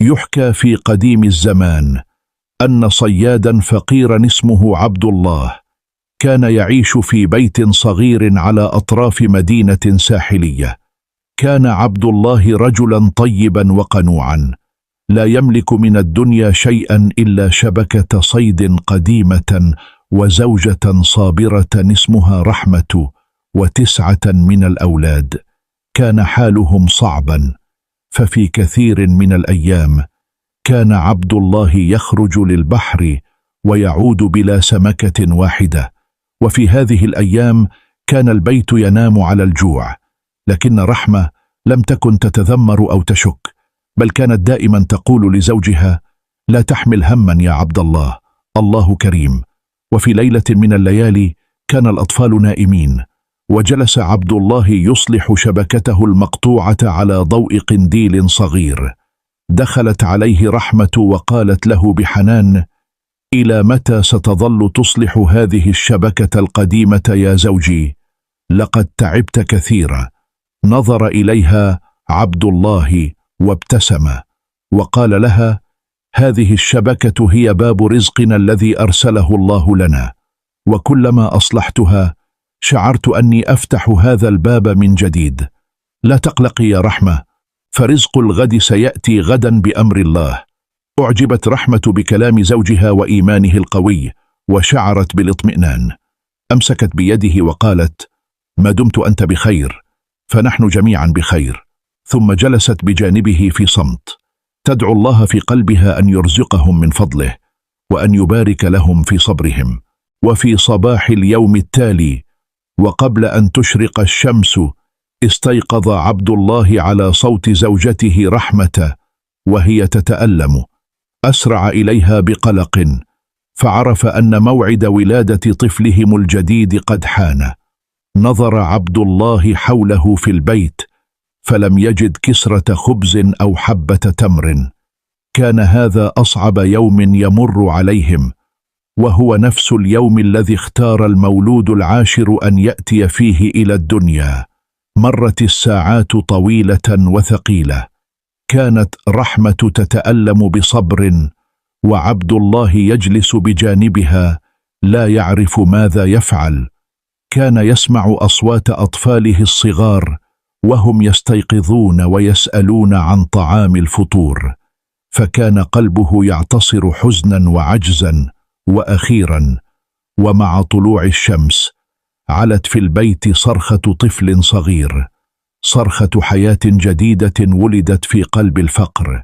يحكى في قديم الزمان أن صيادا فقيرا اسمه عبد الله كان يعيش في بيت صغير على أطراف مدينة ساحلية. كان عبد الله رجلا طيبا وقنوعا، لا يملك من الدنيا شيئا إلا شبكة صيد قديمة وزوجة صابرة اسمها رحمة و9 من الأولاد. كان حالهم صعبا، ففي كثير من الأيام كان عبد الله يخرج للبحر ويعود بلا سمكة واحدة. وفي هذه الأيام كان البيت ينام على الجوع، لكن رحمة لم تكن تتذمر أو تشك، بل كانت دائما تقول لزوجها: لا تحمل هما يا عبد الله، الله كريم. وفي ليلة من الليالي كان الأطفال نائمين، وجلس عبد الله يصلح شبكته المقطوعة على ضوء قنديل صغير. دخلت عليه رحمة وقالت له بحنان: إلى متى ستظل تصلح هذه الشبكة القديمة يا زوجي؟ لقد تعبت كثيرا. نظر إليها عبد الله وابتسم وقال لها: هذه الشبكة هي باب رزقنا الذي أرسله الله لنا، وكلما أصلحتها شعرت أني أفتح هذا الباب من جديد. لا تقلقي يا رحمة، فرزق الغد سيأتي غدا بأمر الله. أعجبت رحمة بكلام زوجها وإيمانه القوي، وشعرت بالاطمئنان. أمسكت بيده وقالت: ما دمت أنت بخير فنحن جميعا بخير. ثم جلست بجانبه في صمت، تدعو الله في قلبها أن يرزقهم من فضله وأن يبارك لهم في صبرهم. وفي صباح اليوم التالي وقبل أن تشرق الشمس استيقظ عبد الله على صوت زوجته رحمة وهي تتألم. أسرع إليها بقلق، فعرف أن موعد ولادة طفلهم الجديد قد حان. نظر عبد الله حوله في البيت فلم يجد كسرة خبز أو حبة تمر. كان هذا أصعب يوم يمر عليهم، وهو نفس اليوم الذي اختار المولود العاشر أن يأتي فيه إلى الدنيا. مرت الساعات طويلة وثقيلة، كانت رحمة تتألم بصبر، وعبد الله يجلس بجانبها لا يعرف ماذا يفعل. كان يسمع أصوات أطفاله الصغار وهم يستيقظون ويسألون عن طعام الفطور، فكان قلبه يعتصر حزنا وعجزا. وأخيرا ومع طلوع الشمس علت في البيت صرخة طفل صغير، صرخة حياة جديدة ولدت في قلب الفقر.